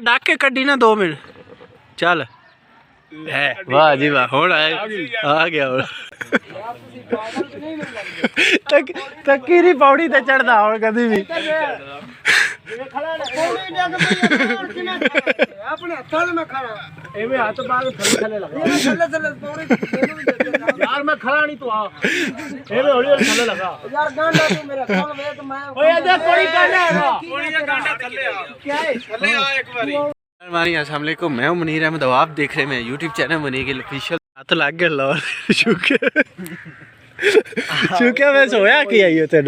डाक के कड्डी ना 2 मिनट चल है वाह जी वाह हो आ गया हो तकी नहीं पौड़ी ते चढ़दा हुण कदी भी अपने हत्थां में खड़ा एवें हाथ बाग थल्ले लगा थल्ले पौड़ी यार मैं खड़ा नहीं तू आ एवें हौली हौली थल्ले लगा यार गांडा तू मेरा थल वे तो मैं ओए इधर पौड़ी गांडा है पौड़ी का गांडा थल्ले आ क्या है थल्ले आ एक बारी अस्सलाम वालेकुम मैं हूं मुनीर अहमद आप देख रहे हैं मेरा YouTube channel Munir Gill official हाथ लग गया लौर शुक्र मैं सोया की आई हो तेन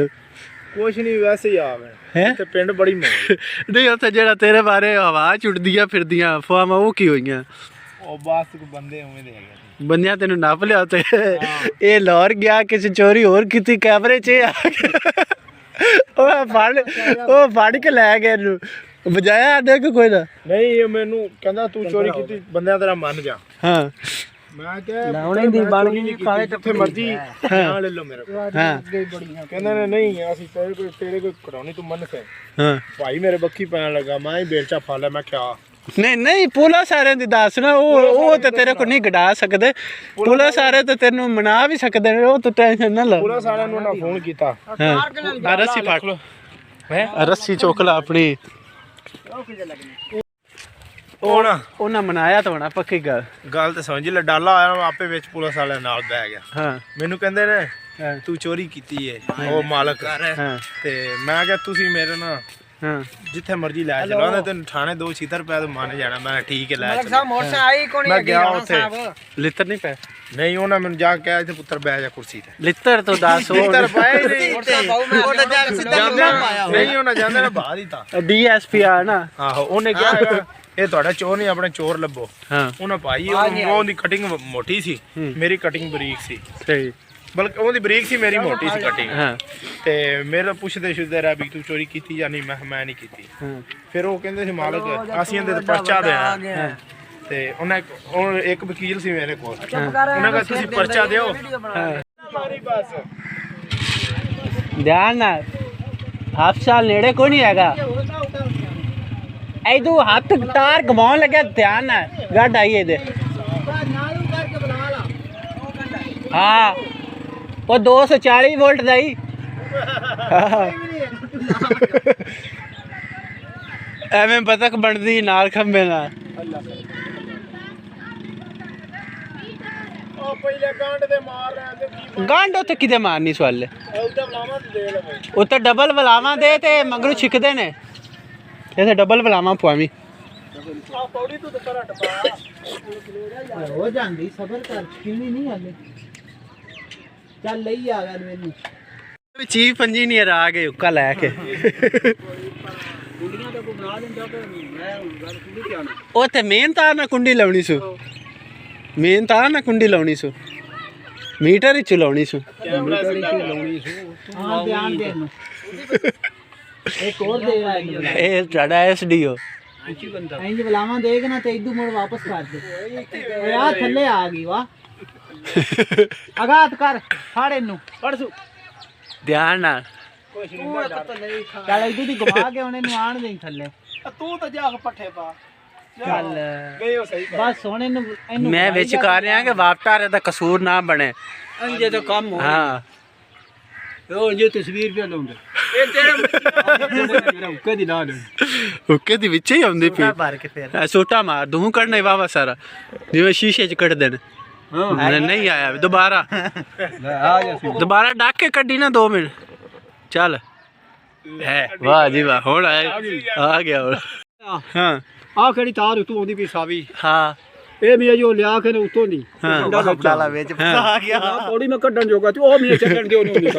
कुछ नहीं वैसे ही आ मैं हैं ते पिंड बड़ी मौज नहीं उत्थे जेड़ा तेरे बारे आवाज उड़दियां फिरदियां अफवाहां वो की होईयां ओ बस बंदे उवें दे गए बंदियां तेन नप लिया ते ए लौर गया किसी चोरी और कीती कैमरे च आ ओ फड़ के लै गए नु बजाया आने को कोई ना नहीं ये मेनू कहंदा तू चोरी कीती बंदियां तेरा मन जा हां मैं क्या लाउणे दी बन गई काले जिथे मर्जी ना ले लो मेरे को हां कहंदा ने नहीं असि तेरे कोई कराउनी तू मन से हां भाई मेरे बक्की पैन लगा मैं ही बेलचा फाला मैं क्या नहीं नहीं पुलिस सारे दी दस ना वो ते तेरे को नहीं गड़ा सकदे पुलिस सारे ते तेनू मना भी सकदे ने वो तू टेंशन ना ले पुलिस वाले नु ना फोन कीता हां रस्सी फाड़ लो हैं रस्सी चोकला अपनी ओना मनाया तो होना पक्की गल तो समझ ले डाला आया आपे विच पुलिस वाले नाल बह गया हां मेनू कहंदे ने तू चोरी कीती है ओ मालक हां ते मैं क्या तुसी मेरे ना हां जिथे मर्जी लै चलो ना तेन थाने 2 छितर पे तो मान जाना मैं ठीक है लै चलो साहब मोटर आई कोनी मैं गया उथे लित्र नहीं पे नहीं ओना मैनू जा के इथे पुत्र बैठ जा कुर्सी ते लित्र तो 10 लित्र पाए नहीं ਉਹ ਤਾਂ ਜਾ ਸਿੱਧਾ ਪਾਇਆ नहीं ओना जांदे ना बाहर ही था डीएसपी आ ना आहो ओने क्या ਇਹ ਤੁਹਾਡਾ ਚੋਰ ਨਹੀਂ ਆਪਣੇ ਚੋਰ ਲੱਭੋ हां ਉਹਨਾਂ ਭਾਈ ਉਹਦੀ ਕਟਿੰਗ ਮੋਟੀ ਸੀ ਮੇਰੀ ਕਟਿੰਗ ਬਰੀਕ ਸੀ सही ਬਲਕਿ ਉਹਦੀ ਬਰੀਕ ਸੀ ਮੇਰੀ ਮੋਟੀ ਸੀ ਕਟਿੰਗ हां ਤੇ ਮੇਰੇ ਪੁੱਛਦੇ ਰਿਹਾ ਵੀ ਤੂੰ ਚੋਰੀ ਕੀਤੀ ਜਾਂ ਨਹੀਂ ਮੈਂ ਨਹੀਂ ਕੀਤੀ हां ਫਿਰ ਉਹ ਕਹਿੰਦੇ ਸੀ ਮਾਲਕ ਅਸੀਂ ਇਹਦੇ ਤੇ ਪਰਚਾ ਦੇਣਾ ਤੇ ਉਹਨਾਂ ਇੱਕ ਵਕੀਲ ਸੀ ਮੇਰੇ ਕੋਲ ਉਹਨਾਂ ਕਹਿੰਦਾ ਤੁਸੀਂ ਪਰਚਾ ਦਿਓ ਮਾਰੀ ਬਸ ध्यान ना हाफ साल नेड़े को नहीं हैगा ऐदू हाथ तार घुमाउन लगे ध्यान ना गड आई दे हाँ वो 240 वोल्ट दाई एवें बतख बनदी नाल खंबे ना गंढ उत्थे किते मारनी सवाल उत्ते डबल बलावा दे ते मगरू छिकदे ने इत्थे डबल बलावा पवावी हो जांदी सबर कर किनी नहीं हाले चल लई आ गया मेनू चीफ इंजीनियर आ गए उक्का लैके कुंडियां तो बना देंदा कि मैं गल कुंडी क्या ना उत्थे मेन तार ना कुंडी लाउनी सु मेन तार ना कुंडी लाउनी सु मीटर ही चलाउनी सु हां ध्यान दे नु एक और दे रहा है ए टाडा एसडीओ इंज बलावा देख ना ते इदू मोड़ वापस कर दे यार थल्ले आ गई वाह आघात कर फाड़े नु पड़सू ध्यान ना चल इदू दी घुमा के ओने नु आण दे थल्ले ਤੂੰ ਤਾਂ ਜਾ ਕੇ ਪੱਠੇ ਪਾ चल ਗਏ ਹੋ ਸਹੀ बस सोने नु मैं विच कर रहा कि वापटारे दा कसूर ना बने अंजे तो कम हो हाँ ओ ये तस्वीर पे लूंगा ए तेरे मेरा उके दी ला ले हुक्के दी विच ही आउंदी पई मार के फिर सोटा मार दूं कढ़ने वावा सारा जिवें शीशे च कढ़ देन नहीं आया दोबारा दोबारा डाक के कड्डी ना 2 मिनट चल है वाह जी वाह हो आ गया हाँ आ खड़ी तार उतों आंदी पई सावी हाँ ए मी जो लिया के उतों दी हाँ डाला विच आ गया पौड़ी में कड्डन जोगा तू ओ मी चढ़न दियो नहीं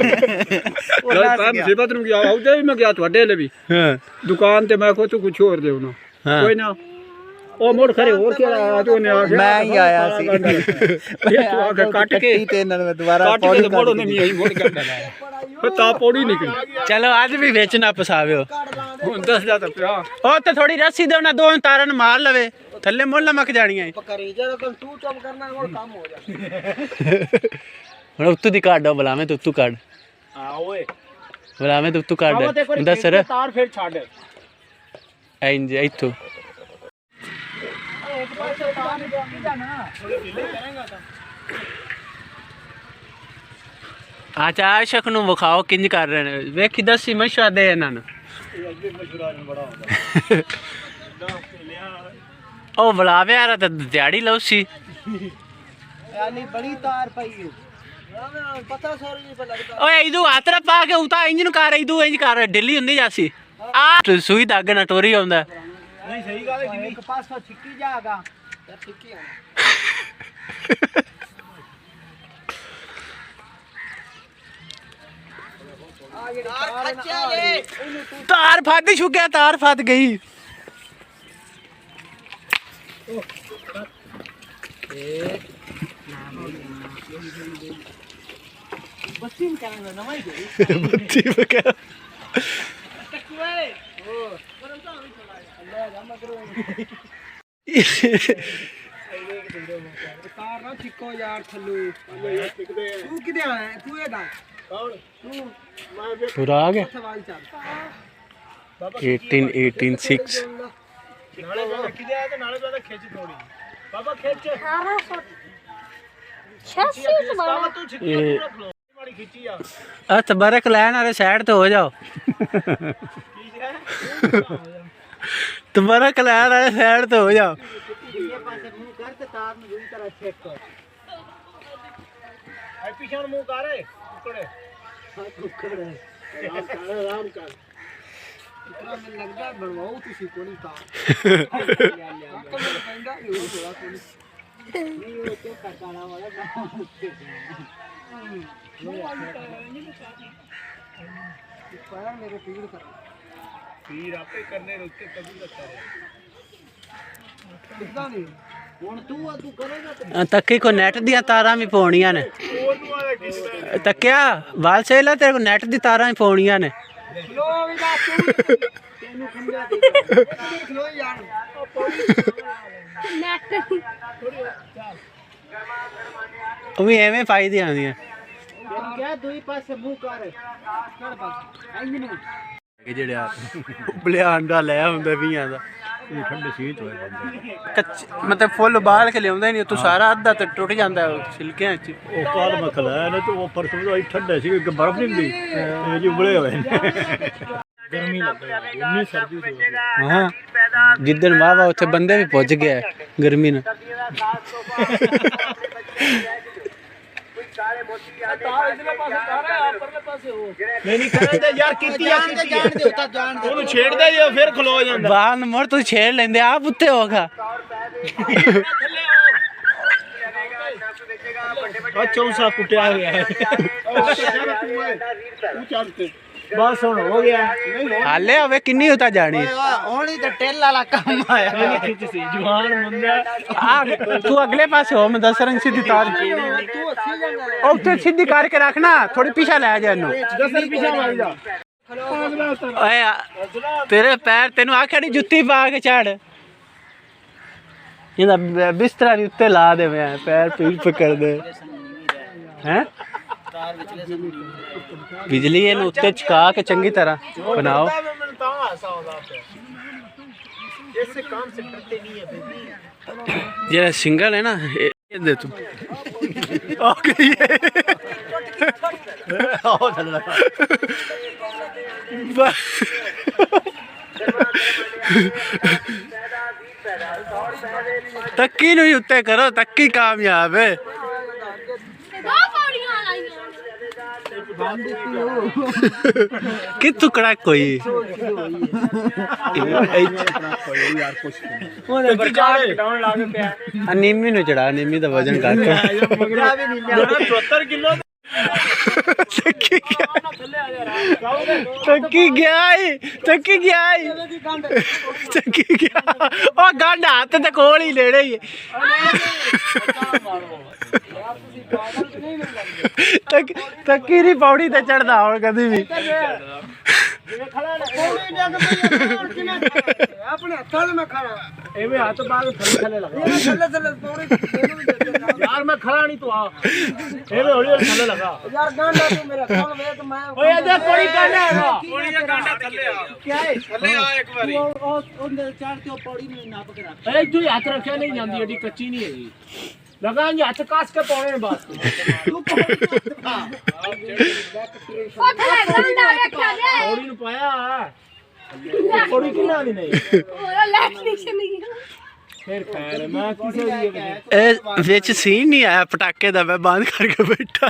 काम सिबत नु गया आउते मैं गया ਤੁਹਾਡੇ ले भी हाँ दुकान ते मैं को तू कुछ और देओ ना कोई ना ओ मोड़ खरे और क्या आ तो ने आ गया मैं ही आया सी तू आके काट के ते नन में दोबारा पौड़ी मोड़ो ने मी यही मोड़ के डाला ता पौड़ी निकली चलो आज भी बेच ना फसावे हुन 10000 तो पिया ओ तो थोड़ी रस्सी दो ना 2 तारन मार लवे थल्ले मुल लमक जानियां करी जे तू चुप करना और काम हो जा ਹੁਣ ਉੱਤੋਂ ਦੀ ਕੱਢ ਬਲਾਵੇਂ ਤੇ ਉੱਤੋਂ ਕੱਢ ਆ ਓਏ ਬਲਾਵੇਂ ਤੇ ਉੱਤੋਂ ਕੱਢ ਦੱਸ ਰ ਤਾਰ ਫਿਰ ਛੱਡ ਇੰਜ ਇੱਥੋਂ एक पास तार की जाना थोड़ी ढीले करेंगे तो अच्छा आशक ਨੂੰ ਵਿਖਾਓ ਕਿੰਜ ਕਰ ਰਹੇ ਨੇ ਵੇਖੀ ਦੱਸੀ ਮਸ਼ਵਰਾ ਦੇ ਇਹਨਾਂ ਨੂੰ ਉਹ ਬੁਲਾਵੇ ਯਾਰ ਤੇ ਦਿਹਾੜੀ ਲਉਸੀ यानी बड़ी तार पई है पता सॉरी नहीं पता लगता ਓਏ ਇਦੂ ਆਤਰਾ ਪਾ ਕੇ ਉਤਾ ਇੰਜ ਨੂੰ ਕਰ ਇਦੂ ਇੰਜ ਕਰ ਢਿੱਲੀ ਹੁੰਦੀ ਜਾਸੀ ਆ ਸੂਈ ਦਾ ਅੱਗੇ ਨਾ ਟੋਰੀ ਆਉਂਦਾ नहीं सही गल है एक पास तो छिक्की जाएगा यार छिक्की है आगे तार खच्चा ले ਤਾਰ ਫੱਦ ਛੁੱਗਿਆ ਤਾਰ ਫੱਦ ਗਈ बस्ती में क्या ना नवाई गई ਬੱਤੀ ਵਗੈਰਾ टकुए ओ परंतु अभी चला अल्लाह जमा करो तार ना छिक्को यार थल्लू तू किदे आया तू ये दा कौन तू मैं ਪੂਰਾ ਆ ਗਿਆ सवाल चल 18 18 6 नाले ज्यादा किदे आया तो नाले ज्यादा खींच थोड़ी बाबा खींच 1800 86 बाबा तू छिक्की ये रख लो बड़ी खींची आ ਆ ਤਬਰਕ ਲੈਣ ਵਾਲੇ ਸਾਈਡ ਤੇ ਹੋ ਜਾਓ ਤਬਰਕ ਲੈਣ ਵਾਲੇ ਸਾਈਡ ਤੇ ਹੋ ਜਾਓ ये पासे मुंह कर ते तार में दूसरी तरह चेक कर आई पीछे मुंह कर कुकड़े कुकड़े आराम कर इतना में लगदा बनवाओ तुसी कोनी तार आपको मेरे पैंदा ये थोड़ा कोनी नहीं वो तो काटाना वाला मेरे पीड़ कर पीड़ आपे करने रुकते कभी लगता है कितना नहीं ਹੁਣ ਤੂੰ ਕਰੇਗਾ ਤੇ ਤੱਕੇ ਕੋ ਨੈਟ ਦੀਆਂ ਤਾਰਾਂ ਵੀ ਪਾਉਣੀਆਂ ਨੇ ਉਹਨੂੰ ਵਾਲਾ ਕਿਸ ਤੱਕਿਆ ਵਾਲ ਸੇਲਾ ਤੇਰੇ ਕੋ ਨੈਟ ਦੀ ਤਾਰਾਂ ਵੀ ਪਾਉਣੀਆਂ ਨੇ ਖਲੋ ਵੀ ਦਾ ਤੈਨੂੰ ਖੰਡਿਆ ਦੇ ਖਲੋ ਯਾਰ ਉਹ ਪੌੜੀ नेट ਥੋੜੀ ਚੱਲ ਉਹ ਵੀ ਐਵੇਂ ਫਾਇਦੇ ਆਉਂਦੀਆਂ ਤੈਨੂੰ ਕਿਹਾ ਦੂਈ ਪਾਸੇ ਮੂੰਹ ਕਰ ਪਾਸੇ ਇੰਜ ਨੂੰ ਜਿਹੜੇ ਆ ਬਲਿਆਣ ਦਾ ਲੈ ਹੁੰਦਾ ਵੀਆਂ ਦਾ ਇਹ ਠੰਡੇ ਸੀਤ ਹੋਏ ਬੰਦੇ ਕੱਚ ਮਤਲਬ ਫੁੱਲ ਉਬਾਲ ਕੇ ਲਿਆਉਂਦਾ ਨਹੀਂ ਤੂੰ ਸਾਰਾ ਅੱਧਾ ਤੇ ਟੁੱਟ ਜਾਂਦਾ ਛਿਲਕਿਆਂ 'ਚ ਉਹ ਕਾਲ ਮਖਲਾ ਨੇ ਤੇ ਉਹ ਪਰਸੋਂ ਦਾ ਠੰਡੇ ਸੀ ਕਿ ਬਰਫ਼ ਨਹੀਂ ਹੁੰਦੀ ਇਹ ਜੀ ਉਬਲੇ ਹੋਏ ਨੇ ਗਰਮੀ ਲੱਗ ਰਹੀ ਇੰਨੀ ਸਰਦੀ ਸੀ ਹਾਂ ਜਿੱਦਣ ਵਾਵਾ ਉੱਥੇ ਬੰਦੇ ਵੀ ਪੁੱਜ ਗਏ ਗਰਮੀ ਨਾਲ ਨਹੀਂ ਕਰਦਾ ਯਾਰ ਕੀਤੀ ਆ ਜਾਣਦੇ ਉਤਾ ਜਾਣਦੇ ਉਹਨੂੰ ਛੇੜਦਾ ਜੇ ਫਿਰ ਖਲੋ ਜਾਂਦਾ ਬਾਹਰ ਨੂੰ ਮੁੜ ਤੂੰ ਛੇੜ ਲੈਂਦੇ ਆਪ ਉੱਤੇ ਹੋਗਾ ਆ ਚੌਂਸਾ ਕੁੱਟਿਆ ਹੋਇਆ ਹੈ ਤੂੰ ਚੜ ਕੇ ਬਸ ਹੁਣ ਹੋ ਗਿਆ ਹਾਲੇ ਹੋਵੇ ਕਿੰਨੀ ਉਤਾ ਜਾਣੀ ਹੋਣੀ ਤਾਂ ਟੇਲ ਵਾਲਾ ਕੰਮ ਆਇਆ ਨਹੀਂ ਖਿੱਚ ਸੀ ਜਵਾਨ ਮੁੰਡਾ ਆ ਤੂੰ ਅਗਲੇ ਪਾਸੇ ਹੋ ਮੈਂ ਦੱਸ ਰੰਗ ਸਿੱਧੀ ਤਾਰ ਤੂੰ ਅੱਛੀ ਜਾਂਦਾ ਉੱਥੇ ਸਿੱਧੀ ਕਰਕੇ ਰੱਖਣਾ ਥੋੜੀ ਪਿੱਛੇ ਲੈ ਜਾ ਇਹਨੂੰ ਦਸਰ ਪਿਛਾ ਮਾਰੀ ਜਾ ਓਏ ਤੇਰੇ ਪੈਰ ਤੈਨੂੰ ਆਖਿਆ ਨਹੀਂ ਜੁੱਤੀ ਪਾ ਕੇ ਚੜ ਇਹਦਾ ਬਿਸਤਰਾ ਵੀ ਉੱਤੇ ਲਾ ਦੇ ਮੈਂ ਪੈਰ ਪੀੜ ਪਕੜ ਦੇ ਹੈ ਬਿਜਲੀ ਇਹਨੂੰ ਉੱਤੇ ਚਕਾ ਕੇ ਚੰਗੀ ਤਰ੍ਹਾਂ ਬਣਾਓ ਤਾਂ ਹਾਸਾ ਆਉਂਦਾ ਪਿਆ ਇਸੇ ਕੰਮ ਸੇ ਡਰਤੇ ਨਹੀਂ ਹੈ ਬੇਬੀ ਜਿਹੜਾ ਸਿੰਗਲ ਹੈ ਨਾ ਇਹ ਦੇ ਤੂੰ ਓਕੇ ਆਹ ਚੱਲ ਤੱਕੀ ਨੂੰ ਹੀ ਉੱਤੇ ਕਰੋ ਤੱਕੀ ਕਾਮਯਾਬ ਹੈ दो पौड़ियां लाइयां ਕਿ ਟੁਕੜਾ ਕੋਈ ਯਾਰ ਕੁਛ ਉਹਦੇ ਬਰਕਾਰ ਘਟਾਉਣ ਲੱਗ ਪਿਆ ਨੀਮੀ ਨੂੰ ਚੜਾ ਨੀਮੀ ਦਾ ਵਜ਼ਨ ਘੱਟ ਮਗਰਾ ਵੀ ਨਹੀਂ ਲਿਆ 74 ਕਿਲੋ ਤੱਕੀ ਗਿਆ ਈ ਤੱਕੀ ਗਿਆ ਈ ਤੱਕੀ ਗਿਆ ਉਹ ਗੰਢ ਹੱਥ ਤੇ ਕੋਲ ਹੀ ਲੈਣਾ ਹੀ ਤੱਕੀ ਦੀ ਪੌੜੀ ਤੇ ਚੜਦਾ ਹੁਣ ਕਦੀ ਵੀ ਆਪਣੇ ਹੱਥਾਂ ਨਾਲ ਮੈਂ ਖਾਣਾ ਐਵੇਂ ਹੱਥ ਬਾਹਰ ਥੱਲੇ ਥੱਲੇ ਲਗਾ ਥੱਲੇ ਥੱਲੇ ਪੌੜੀ ਯਾਰ यार मैं खड़ा नहीं तो आ ए वे हौली हौली थल्ले लगा यार गांडा तू मेरा खोल वे तो मैं ओए देख पौड़ी गांडा है पौड़ी का गांडा थल्ले आ क्या है थल्ले आ एक बारी ओंदे चढ़ के पौड़ी में नाप के रख ए तू हाथ रखे नहीं जांदी एडी कच्ची नहीं है लगाएंगे हाथ कास के पौड़े में बात तू पौड़ी नु पाया पौड़ी किना दी नहीं ओरा इलेक्ट्रिशियन नहीं फिर खैर मैं किसे दिए ए विच सीन नहीं आया पटाके दा मैं बंद करके बैठा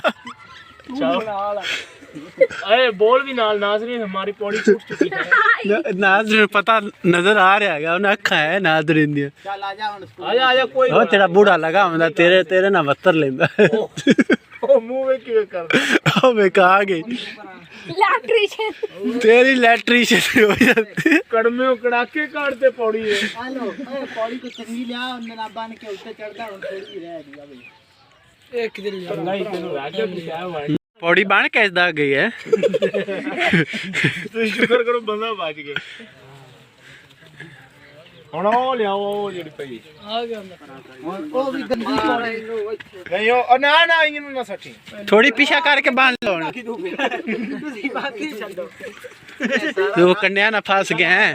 अरे बोल भी नाल नाज़रीन हमारी पौड़ी छूट चुकी है नाज़रीन पता नजर आ रहा है उन्हें अखा है नाज़रीन दी चल आजा कोई ओ तेरा बूढ़ा लगा हुंदा तेरे ना वत्तर लेंदा ओ मुंह में किवे कर ओ मैं कहा गई इलेक्ट्रिशियन तेरी इलेक्ट्रिशियन हो जाती कड़मे कड़ाके काटते पौड़ी है हेलो ए पौड़ी को चंगी लिया उन्ने ना बन के ऊपर चढ़दा हुन थोड़ी रह गया भाई एक दिन नहीं तेनु राजो की क्या हुआ पौड़ी बन कैसा गई है तो शुक्र करो बंदा बच गया ਹੁਣ ਉਹ ਲਿਆਓ ਉਹ ਜਿਹੜੀ ਪਈ आ गया ओ भी गंदी पौड़ी ਨਹੀਂ ਉਹ ਨਾ ਨਾ ਇਹਨੂੰ ਨਾ ਸੱਟੀ थोड़ी पीछा करके बांध लो दूसरी बात ही छड्डो वो कन्या ना फंस गए हैं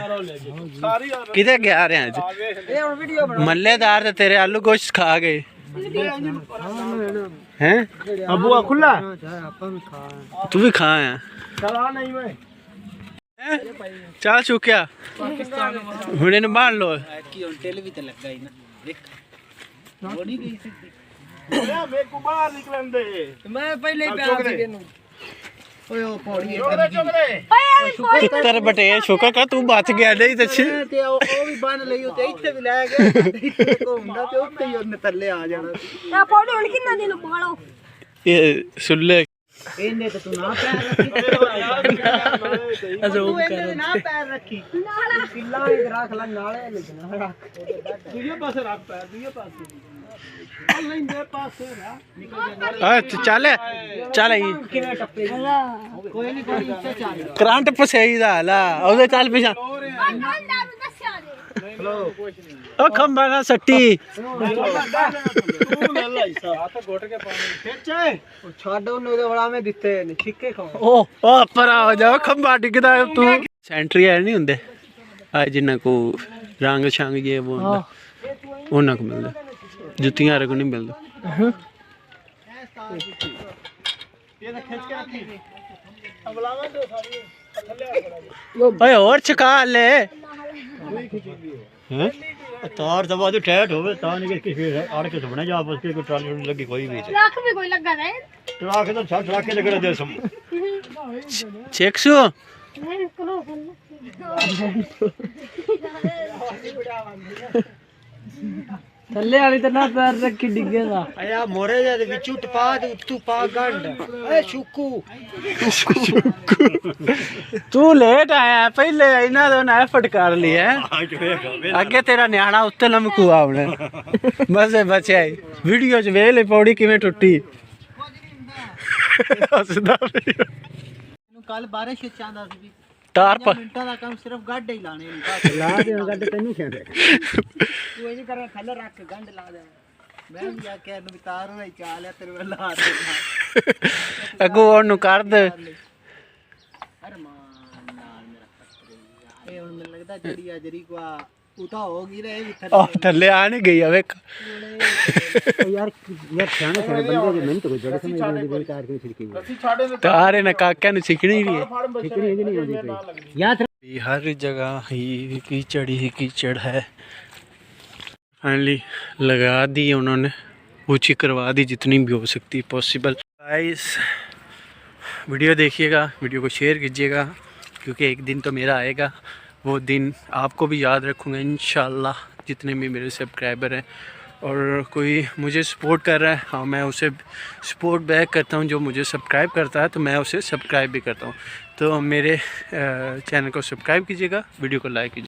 ਸਾਰੀ किधर गया रहे हैं ए हुन वीडियो बना मल्लेदार तो तेरे आलू गोश्त खा गए हैं अबू आ खुला अपन खा तू भी खा है चला नहीं मैं चल चुकिया हुने ने बांध लो की हुन टेल भी तो लगा ही ना देख बॉडी गई सीधी मैं को बाहर निकलन दे मैं पहले ही प्यार से देनु ओए ओ पौड़ी चुप रे चित्तर बटे शुक्र का तू बच गया नहीं तो ते ओ भी बन ਲਈ ਤੇ ਇੱਥੇ ਵੀ ਲੈ ਗਏ ਇੱਥੇ ਘੁੰਮਦਾ ਤੇ ਉੱਥੇ ਹੀ ਉਹਨੇ ਥੱਲੇ ਆ ਜਾਣਾ ਨਾ ਪੌੜੀ ਹੁਣ ਕਿੰਨਾ ਦਿਨ ਪਾਲੋ ये सुल्ले ਇਹਨੇ ਤੇ ਤੂੰ ਨਾ ਪੈਰ ਰੱਖੀ ਤੂੰ ਇਹਨੇ ਨਾ ਪੈਰ ਰੱਖੀ ਕਿੱਲਾ ਇੱਕ ਰੱਖ ਲੈ ਨਾਲੇ ਲਿਖਣਾ ਰੱਖ ਦੂਜੇ ਪਾਸੇ ਰੱਖ ਪੈਰ ਦੂਜੇ ਪਾਸੇ ਲੈਂਦੇ ਪਾਸੇ ਨਾ चल चल ਕਿਵੇਂ ਟੱਪੇ ਕੋਈ ਨਹੀਂ ਕੋਈ ਇੱਥੇ ਚੱਲ करंट पसई दा ला ओदे चल पिछा ਗੰਡਾ ਨੂੰ ਦੱਸਿਆ ਦੇ ओ खंबा ना सट्टी ਤੂੰ ਲੈ ਲੈ ਹਿੱਸਾ ਹੱਥ ਘੁੱਟ ਕੇ ਪਾਣੀ ਖਿੱਚ ਉਹ ਛੱਡ ਉਹਨੂੰ ਉਹਦੇ ਵੜਾਵੇਂ ਦਿੱਤੇ ਨੇ ਛਿੱਕੇ ਖਾਓ ओ परा हो जाओ खंबा डिगदा तू सेंट्री है नहीं हुंदे आ जिन्ना को रंग छंग ये वो हुंदा ओना को मिलदा जुत्तियां रे को नहीं मिलदा ਇਹ ਤਾਂ ਖਿੱਚ ਕੇ ਰੱਖੀ ਅਬਲਾਵਾਂ ਤੇ ਸਾਰੀ ਥੱਲੇ ਆ ਖੜਾ ओए और चका ले हैं तार दबा दो टाइट होवे ता नहीं कि फिर आड़ के सबने जा बस के कोई ट्राली लगी कोई भी ਰੱਖ ਵੀ ਕੋਈ ਲੱਗਾ ਦੇ ट्रक तो छट ट्रक के लगे दे सम चेक्सू ਨਹੀਂ ਕੋਲੋਂ ਥੱਲੇ ਵਾਲੀ ਤਾਂ ਨਾ ਪੈਰ ਰੱਖੀ ਡਿੱਗੇਗਾ आया मोरे दे विचू टपा दे तू पा गंड ए शुकू तू लेट आया पहले इना तो ना एफर्ट कर लिया आगे तेरा न्याणा उत्ते लमकूआ हुणे बस बचे वीडियो च वेले पौड़ी किवें टुट्टी हसदा ਕੱਲ ਬਾਰਿਸ਼ ਵਿੱਚ ਆਂਦਾ ਸੀ ਵੀ तार पर ਮਿੰਟਾਂ ਦਾ ਕੰਮ ਸਿਰਫ ਗੱਡ ਹੀ ਲਾਣੇ ਨੇ ਲਾ ਦੇ ਗੱਡ ਤੈਨੂੰ ਖੇਦੇ ਤੂੰ ਇਹ ਨਹੀਂ ਕਰ ਥੱਲੇ ਰੱਖ ਕੇ ਗੰਢ ਲਾ ਦੇ ਮੈਂ ਵੀ ਆ ਕੇ ਇਹਨੂੰ ਵੀ ਤਾਰ ਹੋਈ ਚਾਲ ਹੈ ਤੇਰੇ ਵੱਲ ਲਾ ਦੇ अगू ओनू कर दे ਅਰਮਾਨ ਨਾਲ ਮੇਰਾ ਪੱਤਰ ਇਹ ਹੁਣ ਮੈਨੂੰ ਲੱਗਦਾ ਜਿਹੜੀ ਆ ਜਰੀ ਕੋ ਉਤਾ ਹੋ ਗਈ ਰੇ ਵੀ ओ थल्ले आ नहीं गई वेख यार सियाने सियाने बंदे दे मिनट कोई जड़े समझ नहीं कोई कार के छिड़की ਅਸੀਂ ਛਾੜੇ ਦੇ तारे ने काका ने सीखनी नहीं है ਫੜ ਬੱਚੇ नहीं होती याद हर जगह ही कीचड़ ही कीचड़ है फाइनली लगा दी उन्होंने ऊंची करवा दी जितनी भी हो सकती पॉसिबल गाइस वीडियो देखिएगा वीडियो को शेयर कीजिएगा क्योंकि एक दिन तो मेरा आएगा वो दिन आपको भी याद रखूँगा इंशाल्लाह जितने भी मेरे सब्सक्राइबर हैं और कोई मुझे सपोर्ट कर रहा है हाँ मैं उसे सपोर्ट बैक करता हूँ जो मुझे सब्सक्राइब करता है तो मैं उसे सब्सक्राइब भी करता हूँ तो मेरे चैनल को सब्सक्राइब कीजिएगा वीडियो को लाइक कीजिए।